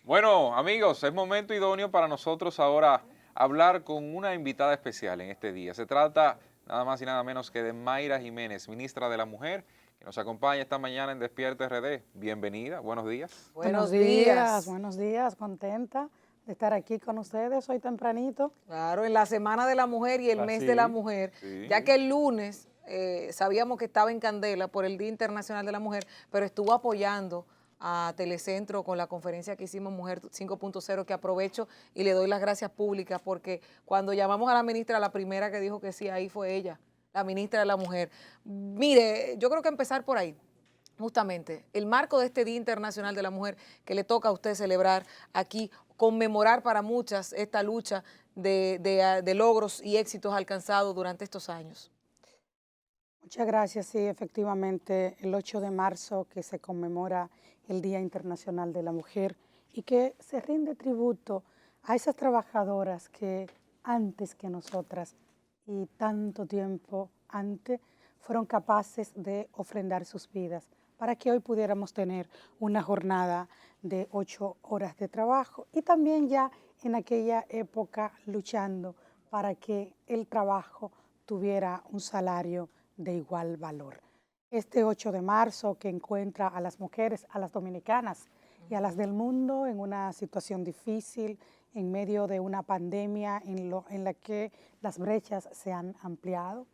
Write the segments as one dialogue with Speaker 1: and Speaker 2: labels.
Speaker 1: Bueno, amigos, es momento idóneo para nosotros ahora hablar con una invitada especial en este día. Se trata nada más y nada menos que de Mayra Jiménez, ministra de la Mujer, que nos acompaña esta mañana en Despierta RD. Bienvenida, buenos días.
Speaker 2: Buenos
Speaker 3: Buenos días, contenta de estar aquí con ustedes hoy tempranito.
Speaker 2: Claro, en la Semana de la Mujer y el mes de la
Speaker 1: Así,
Speaker 2: mujer,
Speaker 1: sí.
Speaker 2: ya que el lunes sabíamos que estaba en candela por el Día Internacional de la Mujer, pero estuvo apoyando a Telecentro con la conferencia que hicimos Mujer 5.0, que aprovecho y le doy las gracias públicas porque cuando llamamos a la ministra, la primera que dijo que sí, ahí fue ella, la ministra de la Mujer. Mire, yo creo que empezar por ahí. Justamente, el marco de este Día Internacional de la Mujer que le toca a usted celebrar aquí, conmemorar para muchas esta lucha de logros y éxitos alcanzados durante estos años.
Speaker 3: Muchas gracias, sí, efectivamente, el 8 de marzo que se conmemora el Día Internacional de la Mujer y que se rinde tributo a esas trabajadoras que antes que nosotras y tanto tiempo antes fueron capaces de ofrendar sus vidas para que hoy pudiéramos tener una jornada de 8 horas de trabajo y también ya en aquella época luchando para que el trabajo tuviera un salario de igual valor. Este 8 de marzo que encuentra a las mujeres, a las dominicanas y a las del mundo en una situación difícil, en medio de una pandemia en la que las brechas se han ampliado,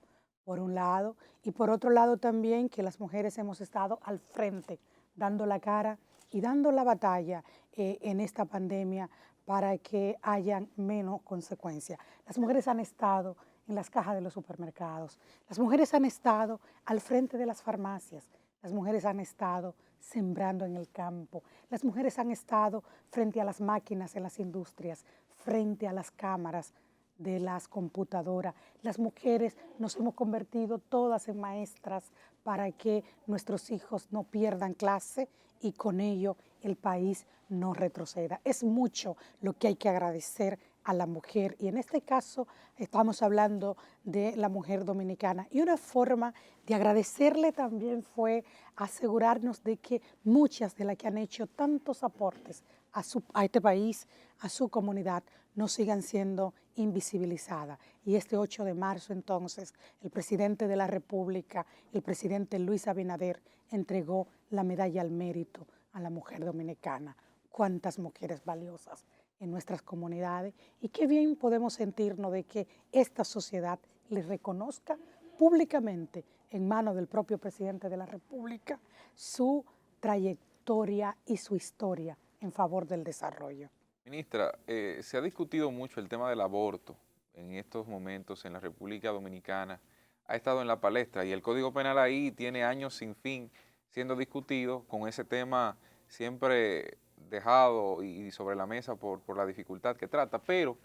Speaker 3: por un lado, y por otro lado también que las mujeres hemos estado al frente, dando la cara y dando la batalla en esta pandemia para que hayan menos consecuencias. Las mujeres han estado en las cajas de los supermercados, las mujeres han estado al frente de las farmacias, las mujeres han estado sembrando en el campo, las mujeres han estado frente a las máquinas en las industrias, frente a las cámaras de las computadoras. Las mujeres nos hemos convertido todas en maestras para que nuestros hijos no pierdan clase y con ello el país no retroceda. Es mucho lo que hay que agradecer a la mujer y en este caso estamos hablando de la mujer dominicana y una forma de agradecerle también fue asegurarnos de que muchas de las que han hecho tantos aportes a este país, a su comunidad, no sigan siendo invisibilizadas. Y este 8 de marzo entonces el presidente de la República, el presidente Luis Abinader, entregó la medalla al mérito a la mujer dominicana. Cuántas mujeres valiosas en nuestras comunidades y qué bien podemos sentirnos de que esta sociedad les reconozca públicamente en manos del propio presidente de la República su trayectoria y su historia en favor del desarrollo.
Speaker 1: Ministra, se ha discutido mucho el tema del aborto en estos momentos en la República Dominicana. Ha estado en la palestra y el Código Penal ahí tiene años sin fin siendo discutido con ese tema siempre dejado y sobre la mesa por la dificultad que trata. Pero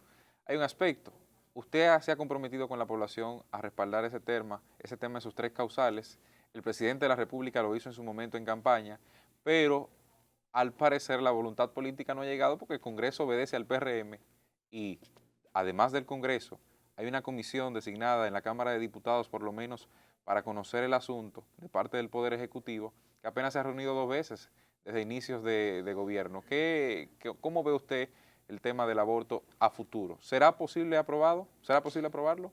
Speaker 1: hay un aspecto. Se ha comprometido con la población a respaldar ese tema en sus tres causales. El presidente de la República lo hizo en su momento en campaña, pero al parecer la voluntad política no ha llegado porque el Congreso obedece al PRM y además del Congreso hay una comisión designada en la Cámara de Diputados por lo menos para conocer el asunto de parte del Poder Ejecutivo que apenas se ha reunido 2 veces desde inicios de gobierno. ¿Cómo ve usted el tema del aborto a futuro? ¿Será posible aprobado? ¿Será posible aprobarlo?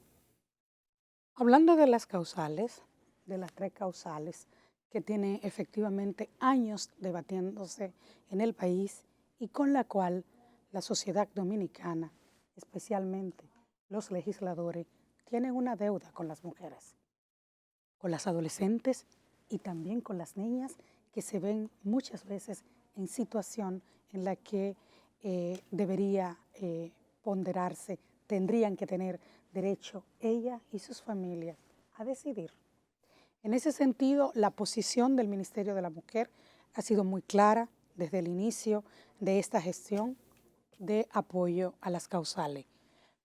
Speaker 3: Hablando de las causales, de las tres causales que tiene efectivamente años debatiéndose en el país y con la cual la sociedad dominicana, especialmente los legisladores, tienen una deuda con las mujeres, con las adolescentes y también con las niñas que se ven muchas veces en situación en la que debería ponderarse, tendrían que tener derecho ella y sus familias a decidir. En ese sentido, la posición del Ministerio de la Mujer ha sido muy clara desde el inicio de esta gestión de apoyo a las causales.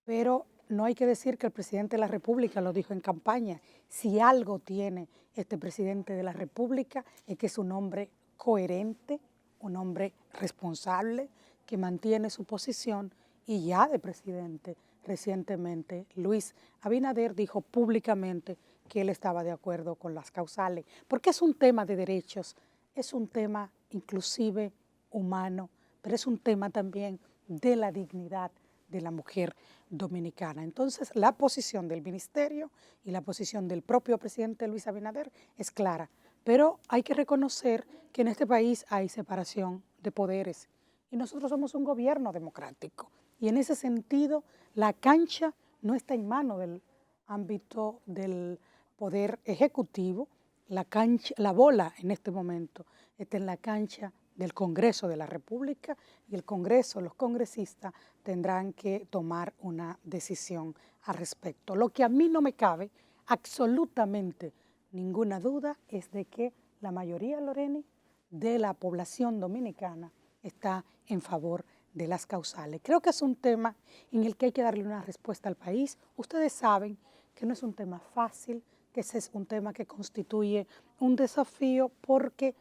Speaker 3: Pero no hay que decir que el presidente de la República lo dijo en campaña. Si algo tiene este presidente de la República es que es un hombre coherente, un hombre responsable, que mantiene su posición y ya de presidente recientemente Luis Abinader dijo públicamente que él estaba de acuerdo con las causales, porque es un tema de derechos, es un tema inclusive humano, pero es un tema también de la dignidad de la mujer dominicana. Entonces, la posición del ministerio y la posición del propio presidente Luis Abinader es clara, pero hay que reconocer que en este país hay separación de poderes y nosotros somos un gobierno democrático y en ese sentido la cancha no está en manos del ámbito del poder ejecutivo, la bola en este momento está en la cancha del Congreso de la República y el Congreso, los congresistas tendrán que tomar una decisión al respecto. Lo que a mí no me cabe absolutamente ninguna duda es de que la mayoría, Loreni, de la población dominicana está en favor de las causales. Creo que es un tema en el que hay que darle una respuesta al país. Ustedes saben que no es un tema fácil, que ese es un tema que constituye un desafío porque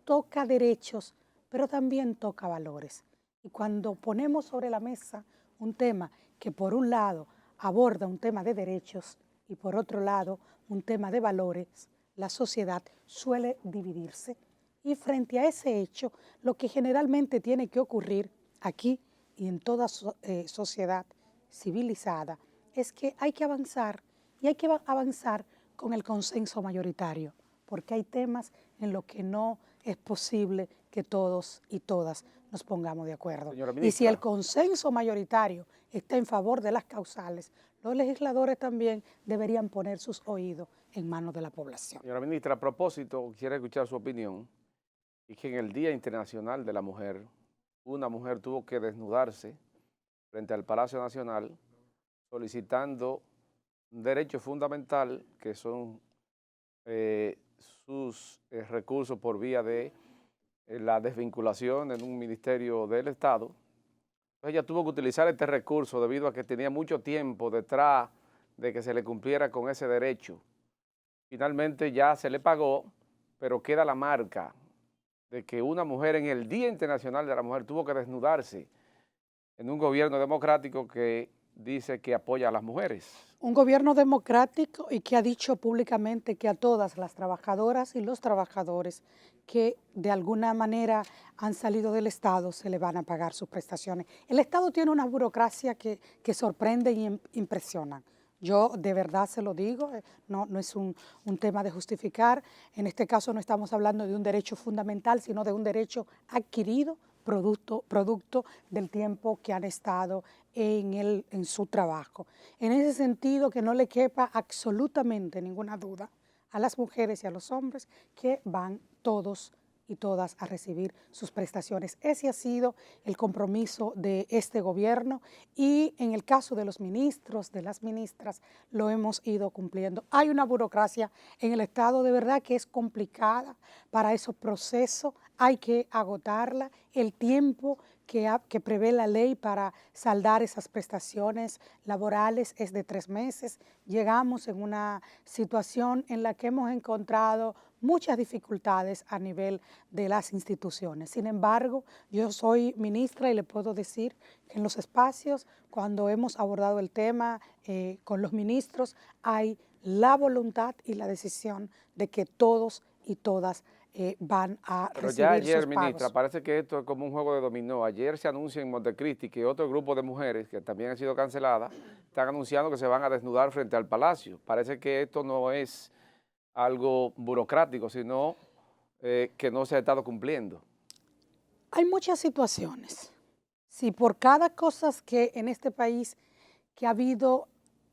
Speaker 3: toca derechos, pero también toca valores. Y cuando ponemos sobre la mesa un tema que por un lado aborda un tema de derechos y por otro lado un tema de valores, la sociedad suele dividirse. Y frente a ese hecho, lo que generalmente tiene que ocurrir aquí y en toda sociedad civilizada es que hay que avanzar y hay que avanzar con el consenso mayoritario, porque hay temas en los que no es posible que todos y todas nos pongamos de acuerdo. Y si el consenso mayoritario está en favor de las causales, los legisladores también deberían poner sus oídos en manos de la población.
Speaker 4: Señora ministra, a propósito, quisiera escuchar su opinión, y que en el Día Internacional de la Mujer, una mujer tuvo que desnudarse frente al Palacio Nacional solicitando un derecho fundamental que son sus recursos por vía de la desvinculación en un ministerio del Estado. Entonces ella tuvo que utilizar este recurso debido a que tenía mucho tiempo detrás de que se le cumpliera con ese derecho. Finalmente ya se le pagó, pero queda la marca de que una mujer en el Día Internacional de la Mujer tuvo que desnudarse en un gobierno democrático que dice que apoya a las mujeres.
Speaker 3: Un gobierno democrático y que ha dicho públicamente que a todas las trabajadoras y los trabajadores que de alguna manera han salido del Estado se le van a pagar sus prestaciones. El Estado tiene una burocracia que sorprende y impresiona. Yo de verdad se lo digo, no es un tema de justificar. En este caso no estamos hablando de un derecho fundamental, sino de un derecho adquirido, producto del tiempo que han estado en su trabajo. En ese sentido, que no le quepa absolutamente ninguna duda a las mujeres y a los hombres que van todos y todas a recibir sus prestaciones. Ese ha sido el compromiso de este gobierno y en el caso de los ministros, de las ministras, lo hemos ido cumpliendo. Hay una burocracia en el Estado de verdad que es complicada para esos procesos, hay que agotarla, el tiempo que prevé la ley para saldar esas prestaciones laborales es de 3 meses. Llegamos en una situación en la que hemos encontrado muchas dificultades a nivel de las instituciones. Sin embargo, yo soy ministra y le puedo decir que en los espacios, cuando hemos abordado el tema con los ministros, hay la voluntad y la decisión de que todos y todas van a
Speaker 4: Pero
Speaker 3: recibir
Speaker 4: ya ayer,
Speaker 3: sus pagos.
Speaker 4: ministra, parece que esto es como un juego de dominó. Ayer se anuncia en Montecristi que otro grupo de mujeres, que también han sido canceladas, están anunciando que se van a desnudar frente al Palacio. Parece que esto no es algo burocrático, sino que no se ha estado cumpliendo.
Speaker 3: Hay muchas situaciones. Si por cada cosa que en este país que ha habido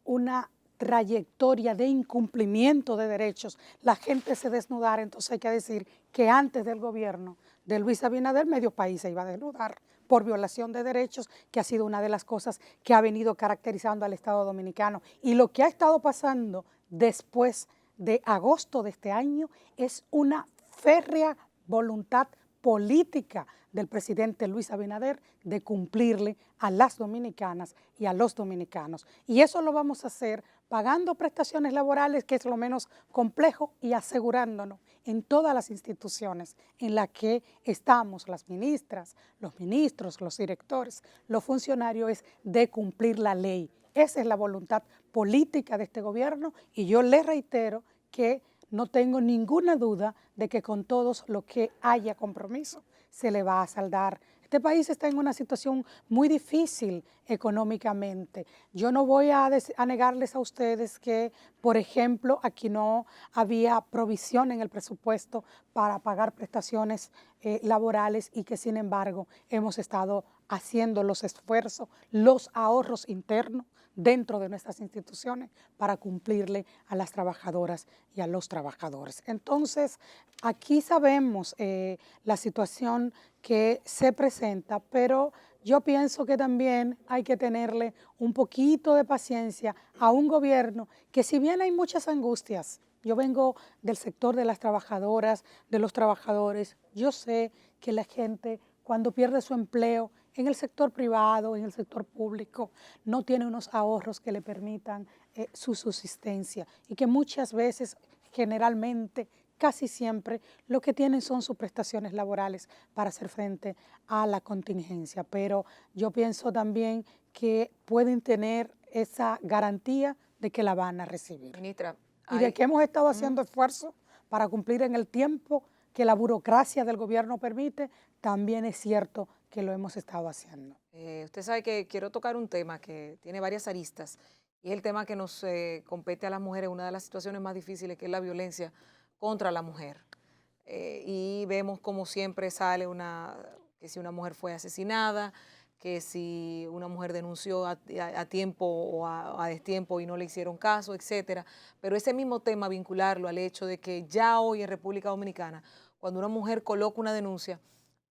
Speaker 3: una trayectoria de incumplimiento de derechos, la gente se desnudara, entonces hay que decir que antes del gobierno de Luis Abinader, medio país se iba a desnudar por violación de derechos, que ha sido una de las cosas que ha venido caracterizando al Estado dominicano. Y lo que ha estado pasando después de agosto de este año es una férrea voluntad política del presidente Luis Abinader de cumplirle a las dominicanas y a los dominicanos. Y eso lo vamos a hacer pagando prestaciones laborales, que es lo menos complejo, y asegurándonos en todas las instituciones en las que estamos, las ministras, los ministros, los directores, los funcionarios, es de cumplir la ley. Esa es la voluntad política de este gobierno y yo le reitero que no tengo ninguna duda de que con todos los que haya compromiso se le va a saldar Este país está en una situación muy difícil económicamente. Yo no voy a negarles a ustedes que, por ejemplo, aquí no había provisión en el presupuesto para pagar prestaciones laborales y que, sin embargo, hemos estado haciendo los esfuerzos, los ahorros internos dentro de nuestras instituciones para cumplirle a las trabajadoras y a los trabajadores. Entonces, aquí sabemos la situación que se presenta, pero yo pienso que también hay que tenerle un poquito de paciencia a un gobierno que, si bien hay muchas angustias, yo vengo del sector de las trabajadoras, de los trabajadores, yo sé que la gente cuando pierde su empleo en el sector privado, en el sector público, no tiene unos ahorros que le permitan su subsistencia y que muchas veces, generalmente, casi siempre, lo que tienen son sus prestaciones laborales para hacer frente a la contingencia. Pero yo pienso también que pueden tener esa garantía de que la van a recibir.
Speaker 2: Ministra,
Speaker 3: Y de que hemos estado haciendo esfuerzos para cumplir en el tiempo que la burocracia del gobierno permite, también es cierto que lo hemos estado haciendo.
Speaker 2: Usted sabe que quiero tocar un tema que tiene varias aristas y es el tema que nos compete a las mujeres, una de las situaciones más difíciles, que es la violencia contra la mujer. Y vemos como siempre sale que si una mujer fue asesinada, que si una mujer denunció a tiempo o a destiempo y no le hicieron caso, etcétera. Pero ese mismo tema, vincularlo al hecho de que ya hoy en República Dominicana, cuando una mujer coloca una denuncia,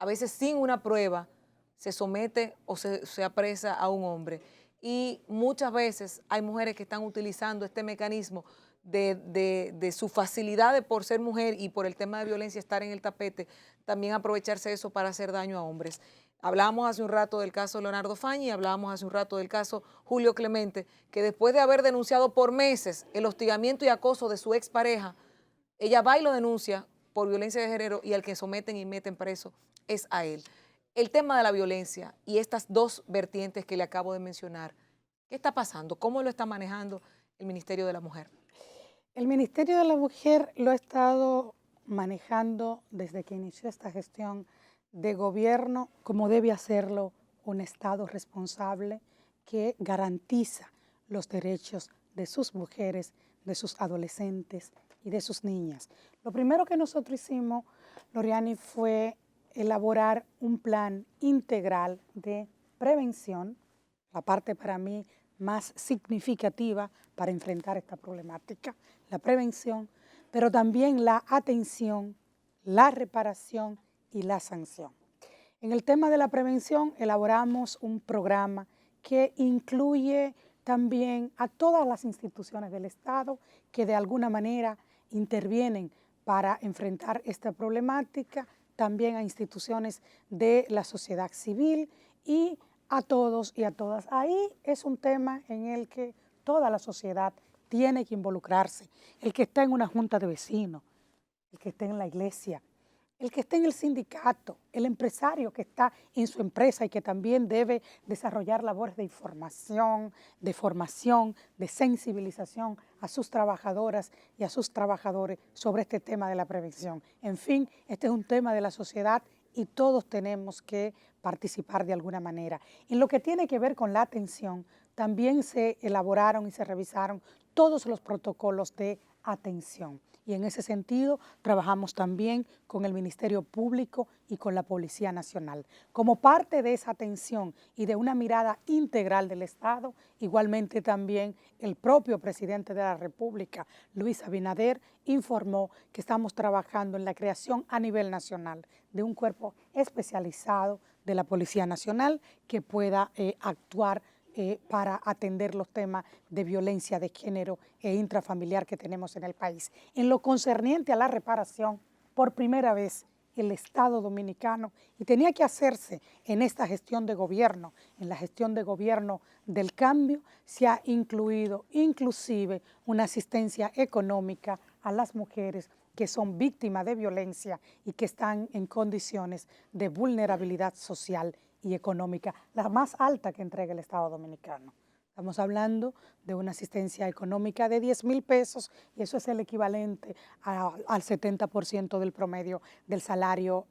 Speaker 2: a veces sin una prueba, se somete o se apresa a un hombre. Y muchas veces hay mujeres que están utilizando este mecanismo de su facilidad de, por ser mujer y por el tema de violencia, estar en el tapete, también aprovecharse de eso para hacer daño a hombres. Hablábamos hace un rato del caso Leonardo Fañi, hablábamos hace un rato del caso Julio Clemente, que después de haber denunciado por meses el hostigamiento y acoso de su expareja, ella va y lo denuncia por violencia de género y al que someten y meten preso es a él. El tema de la violencia y estas dos vertientes que le acabo de mencionar, ¿qué está pasando? ¿Cómo lo está manejando el Ministerio de la Mujer?
Speaker 3: El Ministerio de la Mujer lo ha estado manejando desde que inició esta gestión de gobierno, como debe hacerlo un Estado responsable que garantiza los derechos de sus mujeres, de sus adolescentes y de sus niñas. Lo primero que nosotros hicimos, Loriani, fue elaborar un plan integral de prevención, la parte para mí más significativa para enfrentar esta problemática, la prevención, pero también la atención, la reparación y la sanción. En el tema de la prevención elaboramos un programa que incluye también a todas las instituciones del Estado que de alguna manera intervienen para enfrentar esta problemática, también a instituciones de la sociedad civil y a todos y a todas. Ahí es un tema en el que toda la sociedad tiene que involucrarse. El que está en una junta de vecinos, el que está en la iglesia, el que está en el sindicato, el empresario que está en su empresa y que también debe desarrollar labores de información, de formación, de sensibilización a sus trabajadoras y a sus trabajadores sobre este tema de la prevención. En fin, este es un tema de la sociedad y todos tenemos que participar de alguna manera. En lo que tiene que ver con la atención, también se elaboraron y se revisaron todos los protocolos de atención. Y en ese sentido trabajamos también con el Ministerio Público y con la Policía Nacional. Como parte de esa atención y de una mirada integral del Estado, igualmente también el propio presidente de la República, Luis Abinader, informó que estamos trabajando en la creación a nivel nacional de un cuerpo especializado de la Policía Nacional que pueda actuar para atender los temas de violencia de género e intrafamiliar que tenemos en el país. En lo concerniente a la reparación, por primera vez el Estado dominicano, y tenía que hacerse en esta gestión de gobierno, en la gestión de gobierno del cambio, se ha incluido inclusive una asistencia económica a las mujeres que son víctimas de violencia y que están en condiciones de vulnerabilidad social y económica, la más alta que entrega el Estado dominicano. Estamos hablando de una asistencia económica de 10,000 pesos y eso es el equivalente al 70% del promedio del salario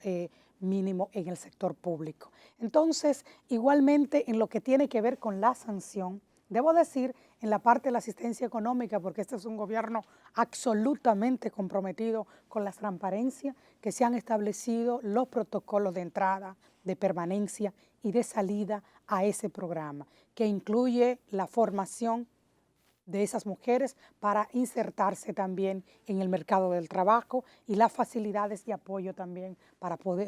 Speaker 3: mínimo en el sector público. Entonces, igualmente en lo que tiene que ver con la sanción, debo decir en la parte de la asistencia económica, porque este es un gobierno absolutamente comprometido con la transparencia, que se han establecido los protocolos de entrada, de permanencia y de salida a ese programa, que incluye la formación de esas mujeres para insertarse también en el mercado del trabajo y las facilidades de apoyo también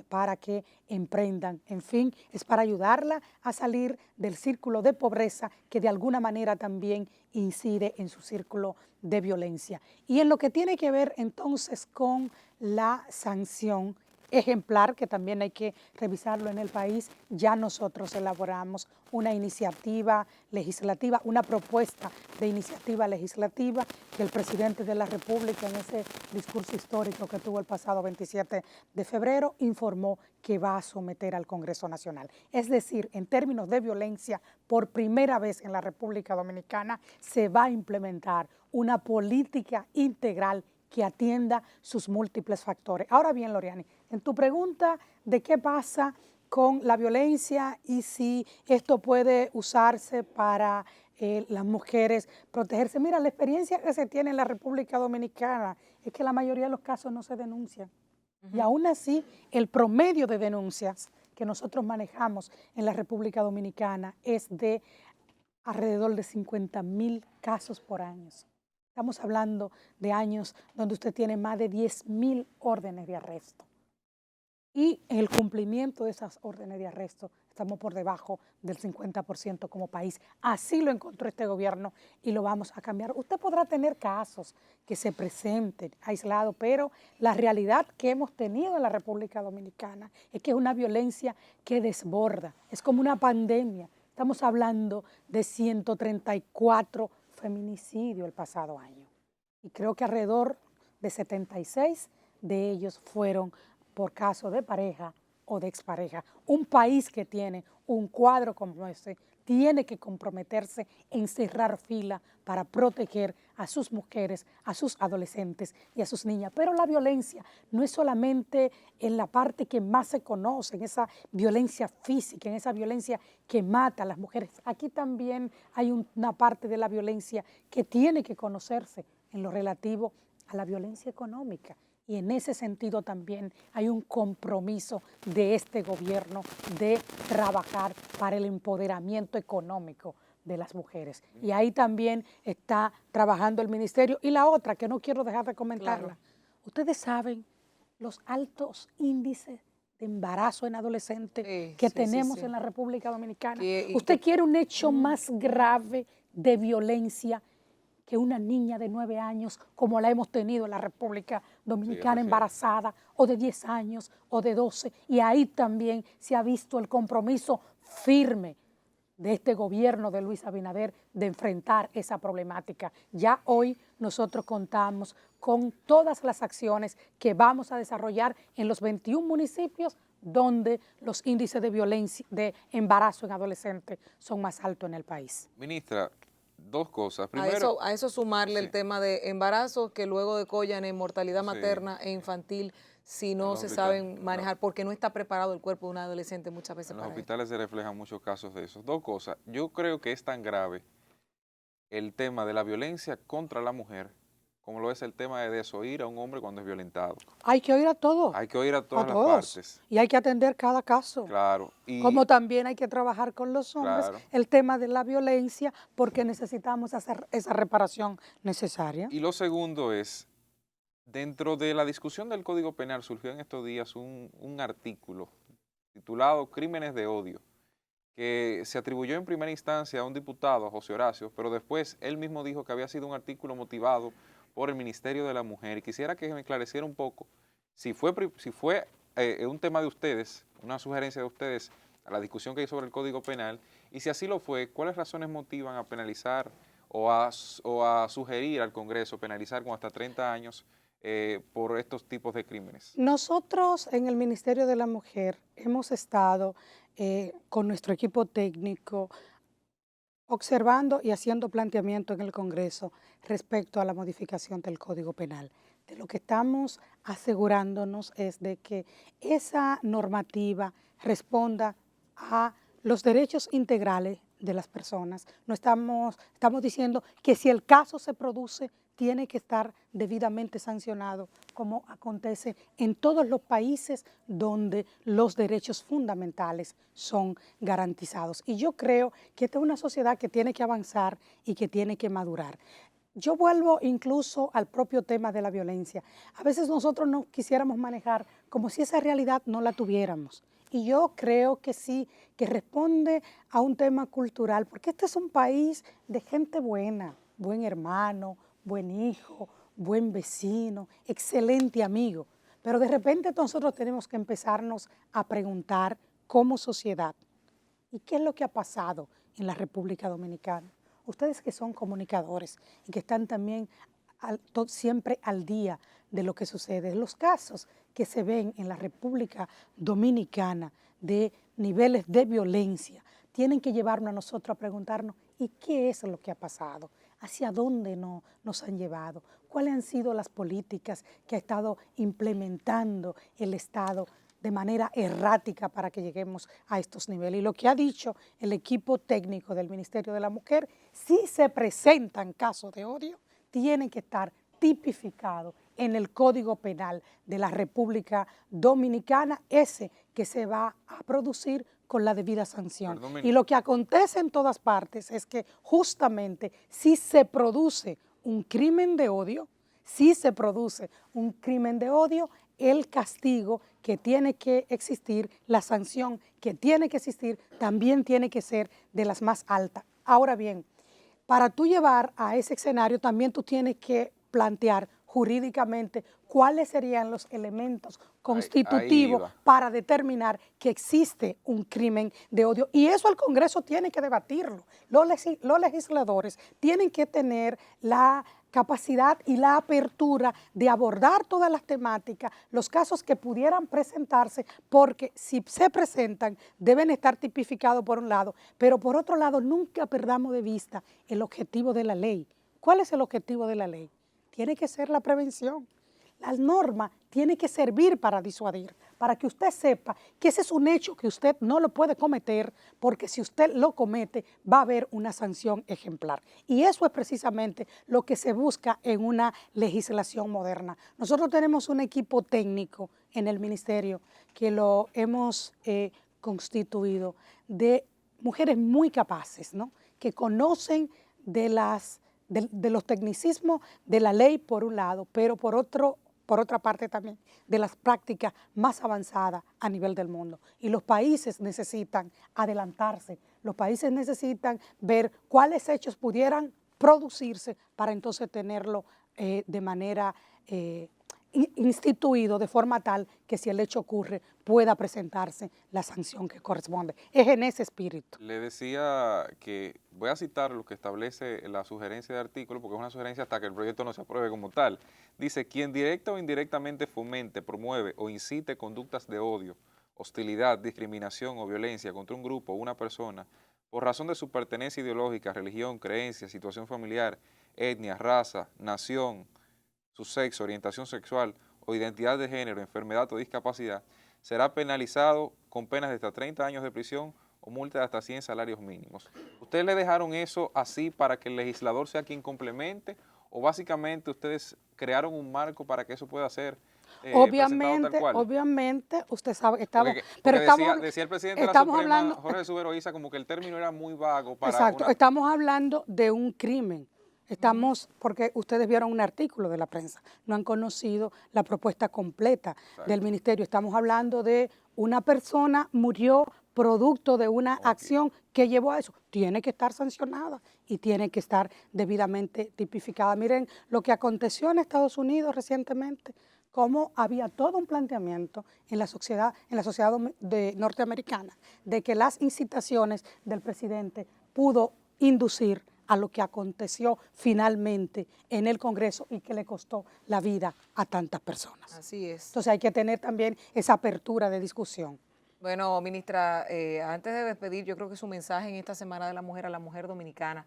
Speaker 3: para que emprendan. En fin, es para ayudarla a salir del círculo de pobreza que de alguna manera también incide en su círculo de violencia. Y en lo que tiene que ver entonces con la sanción ejemplar, que también hay que revisarlo en el país, ya nosotros elaboramos una iniciativa legislativa, una propuesta de iniciativa legislativa que el presidente de la República en ese discurso histórico que tuvo el pasado 27 de febrero informó que va a someter al Congreso Nacional. Es decir, en términos de violencia, por primera vez en la República Dominicana se va a implementar una política integral que atienda sus múltiples factores. Ahora bien, Loriani, en tu pregunta de qué pasa con la violencia y si esto puede usarse para las mujeres protegerse. Mira, la experiencia que se tiene en la República Dominicana es que la mayoría de los casos no se denuncian. Y aún así, el promedio de denuncias que nosotros manejamos en la República Dominicana es de alrededor de 50,000 casos por año. Estamos hablando de años donde usted tiene más de 10,000 órdenes de arresto. Y en el cumplimiento de esas órdenes de arresto estamos por debajo del 50% como país. Así lo encontró este gobierno y lo vamos a cambiar. Usted podrá tener casos que se presenten aislados, pero la realidad que hemos tenido en la República Dominicana es que es una violencia que desborda, es como una pandemia. Estamos hablando de 134 feminicidios el pasado año. Y creo que alrededor de 76 de ellos fueron por caso de pareja o de expareja. Un país que tiene un cuadro como este tiene que comprometerse en cerrar fila para proteger a sus mujeres, a sus adolescentes y a sus niñas. Pero la violencia no es solamente en la parte que más se conoce, en esa violencia física, en esa violencia que mata a las mujeres. Aquí también hay una parte de la violencia que tiene que conocerse en lo relativo a la violencia económica. Y en ese sentido también hay un compromiso de este gobierno de trabajar para el empoderamiento económico de las mujeres. Y ahí también está trabajando el ministerio. Y la otra, que no quiero dejar de comentarla, claro. Ustedes saben los altos índices de embarazo en adolescentes que tenemos en la República Dominicana. ¿Usted quiere un hecho más grave de violencia que una niña de 9 años, como la hemos tenido en la República Dominicana, embarazada, o de 10 años, o de 12? Y ahí también se ha visto el compromiso firme de este gobierno de Luis Abinader de enfrentar esa problemática. Ya hoy nosotros contamos con todas las acciones que vamos a desarrollar en los 21 municipios donde los índices de violencia, de embarazo en adolescentes son más altos en el país.
Speaker 1: Ministra, dos cosas. Primero,
Speaker 2: a eso sumarle el tema de embarazo, que luego decollan en mortalidad materna e infantil si no se saben manejar, porque no está preparado el cuerpo de un adolescente muchas veces para eso.
Speaker 1: En los hospitales se reflejan muchos casos de esos. Dos cosas. Yo creo que es tan grave el tema de la violencia contra la mujer como lo es el tema de desoír a un hombre cuando es violentado.
Speaker 3: Hay que oír a todos.
Speaker 1: Hay que oír a todas las partes.
Speaker 3: Y hay que atender cada caso.
Speaker 1: Claro. Y
Speaker 3: como también hay que trabajar con los hombres el tema de la violencia, porque necesitamos hacer esa reparación necesaria.
Speaker 1: Y lo segundo es, dentro de la discusión del Código Penal surgió en estos días un artículo titulado Crímenes de Odio, que se atribuyó en primera instancia a un diputado, a José Horacio, pero después él mismo dijo que había sido un artículo motivado por el Ministerio de la Mujer. Y quisiera que me esclareciera un poco si fue un tema de ustedes, una sugerencia de ustedes a la discusión que hay sobre el Código Penal, y si así lo fue, ¿cuáles razones motivan a penalizar o a sugerir al Congreso penalizar con hasta 30 años por estos tipos de crímenes?
Speaker 3: Nosotros en el Ministerio de la Mujer hemos estado con nuestro equipo técnico observando y haciendo planteamiento en el Congreso respecto a la modificación del Código Penal. de lo que estamos asegurándonos es de que esa normativa responda a los derechos integrales de las personas. No estamos diciendo que si el caso se produce, tiene que estar debidamente sancionado, como acontece en todos los países donde los derechos fundamentales son garantizados. Y yo creo que esta es una sociedad que tiene que avanzar y que tiene que madurar. Yo vuelvo incluso al propio tema de la violencia. A veces nosotros no quisiéramos manejar como si esa realidad no la tuviéramos. Y yo creo que sí, que responde a un tema cultural, porque este es un país de gente buena, buen hermano, buen hijo, buen vecino, excelente amigo. Pero de repente nosotros tenemos que empezarnos a preguntar como sociedad, ¿y qué es lo que ha pasado en la República Dominicana? Ustedes que son comunicadores y que están también siempre al día de lo que sucede, los casos que se ven en la República Dominicana de niveles de violencia, tienen que llevarnos a nosotros a preguntarnos, ¿y qué es lo que ha pasado? ¿Hacia dónde nos han llevado? ¿Cuáles han sido las políticas que ha estado implementando el Estado de manera errática para que lleguemos a estos niveles? Y lo que ha dicho el equipo técnico del Ministerio de la Mujer, si se presentan casos de odio, tienen que estar tipificados en el Código Penal de la República Dominicana, ese que se va a producir con la debida sanción. Y lo que acontece en todas partes es que justamente si se produce un crimen de odio, el castigo que tiene que existir, la sanción que tiene que existir, también tiene que ser de las más altas. Ahora bien, para tú llevar a ese escenario, también tú tienes que plantear jurídicamente cuáles serían los elementos constitutivos para determinar que existe un crimen de odio. Y eso el Congreso tiene que debatirlo. Los legisladores tienen que tener la capacidad y la apertura de abordar todas las temáticas, los casos que pudieran presentarse, porque si se presentan deben estar tipificados por un lado, pero por otro lado nunca perdamos de vista el objetivo de la ley. ¿Cuál es el objetivo de la ley? Tiene que ser la prevención. La norma tiene que servir para disuadir, para que usted sepa que ese es un hecho que usted no lo puede cometer, porque si usted lo comete va a haber una sanción ejemplar. Y eso es precisamente lo que se busca en una legislación moderna. Nosotros tenemos un equipo técnico en el ministerio que lo hemos constituido de mujeres muy capaces, ¿no? Que conocen de los tecnicismos de la ley por un lado, pero por otra parte también de las prácticas más avanzadas a nivel del mundo. Y los países necesitan adelantarse, los países necesitan ver cuáles hechos pudieran producirse para entonces tenerlo de manera instituido de forma tal que si el hecho ocurre pueda presentarse la sanción que corresponde. Es en ese espíritu.
Speaker 1: Le decía que voy a citar lo que establece la sugerencia de artículo, porque es una sugerencia hasta que el proyecto no se apruebe como tal. Dice, quien directa o indirectamente fomente, promueve o incite conductas de odio, hostilidad, discriminación o violencia contra un grupo o una persona por razón de su pertenencia ideológica, religión, creencia, situación familiar, etnia, raza, nación, su sexo, orientación sexual o identidad de género, enfermedad o discapacidad, será penalizado con penas de hasta 30 años de prisión o multa de hasta 100 salarios mínimos. ¿Ustedes le dejaron eso así para que el legislador sea quien complemente o básicamente ustedes crearon un marco para que eso pueda ser presentado tal cual?
Speaker 3: Obviamente, usted sabe que
Speaker 1: decía el presidente de la Suprema, Jorge Subero Isa, como que el término era muy vago para
Speaker 3: exacto, estamos hablando de un crimen. Porque ustedes vieron un artículo de la prensa, no han conocido la propuesta completa del ministerio. Estamos hablando de una persona murió producto de una acción que llevó a eso. Tiene que estar sancionada y tiene que estar debidamente tipificada. Miren lo que aconteció en Estados Unidos recientemente, cómo había todo un planteamiento en la sociedad norteamericana de que las incitaciones del presidente pudo inducir a lo que aconteció finalmente en el Congreso y que le costó la vida a tantas personas.
Speaker 2: Así es.
Speaker 3: Entonces hay que tener también esa apertura de discusión.
Speaker 2: Bueno, ministra, antes de despedir, yo creo que su mensaje en esta Semana de la Mujer a la mujer dominicana,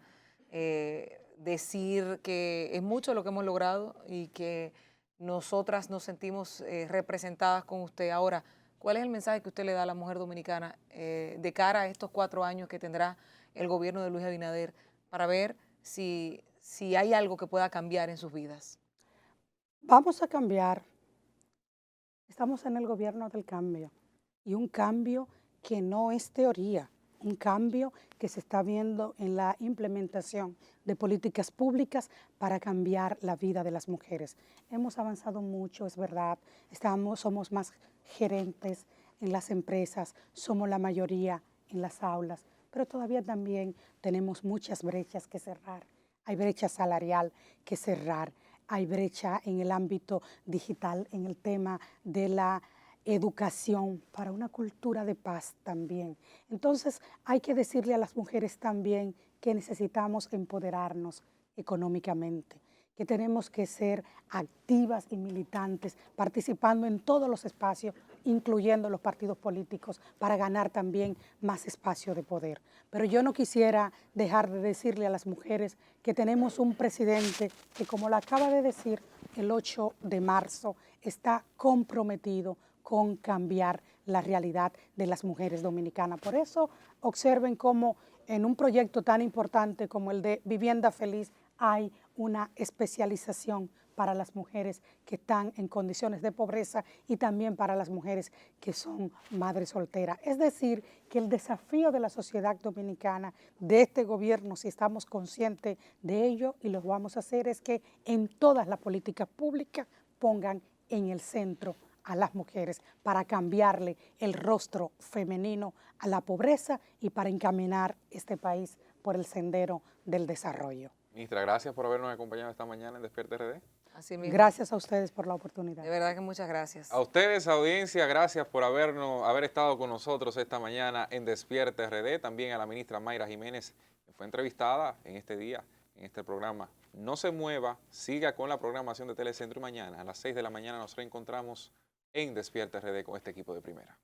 Speaker 2: decir que es mucho lo que hemos logrado y que nosotras nos sentimos representadas con usted. Ahora, ¿cuál es el mensaje que usted le da a la mujer dominicana de cara a estos 4 años que tendrá el gobierno de Luis Abinader para ver si hay algo que pueda cambiar en sus vidas?
Speaker 3: Vamos a cambiar. Estamos en el gobierno del cambio y un cambio que no es teoría, un cambio que se está viendo en la implementación de políticas públicas para cambiar la vida de las mujeres. Hemos avanzado mucho, es verdad, somos más gerentes en las empresas, somos la mayoría en las aulas, pero todavía también tenemos muchas brechas que cerrar. Hay brecha salarial que cerrar, hay brecha en el ámbito digital, en el tema de la educación para una cultura de paz también. Entonces hay que decirle a las mujeres también que necesitamos empoderarnos económicamente, que tenemos que ser activas y militantes, participando en todos los espacios, incluyendo los partidos políticos, para ganar también más espacio de poder. Pero yo no quisiera dejar de decirle a las mujeres que tenemos un presidente que, como lo acaba de decir, el 8 de marzo está comprometido con cambiar la realidad de las mujeres dominicanas. Por eso observen cómo en un proyecto tan importante como el de Vivienda Feliz hay una especialización para las mujeres que están en condiciones de pobreza y también para las mujeres que son madres solteras. Es decir, que el desafío de la sociedad dominicana, de este gobierno, si estamos conscientes de ello y lo vamos a hacer, es que en todas las políticas públicas pongan en el centro a las mujeres para cambiarle el rostro femenino a la pobreza y para encaminar este país por el sendero del desarrollo.
Speaker 1: Ministra, gracias por habernos acompañado esta mañana en Despierta RD.
Speaker 2: Así mismo.
Speaker 3: Gracias a ustedes por la oportunidad.
Speaker 2: De verdad que muchas gracias.
Speaker 1: A ustedes, audiencia, gracias por haber estado con nosotros esta mañana en Despierta RD. También a la ministra Mayra Jiménez, que fue entrevistada en este día, en este programa. No se mueva, siga con la programación de Telecentro y mañana a las 6 de la mañana nos reencontramos en Despierta RD con este equipo de primera.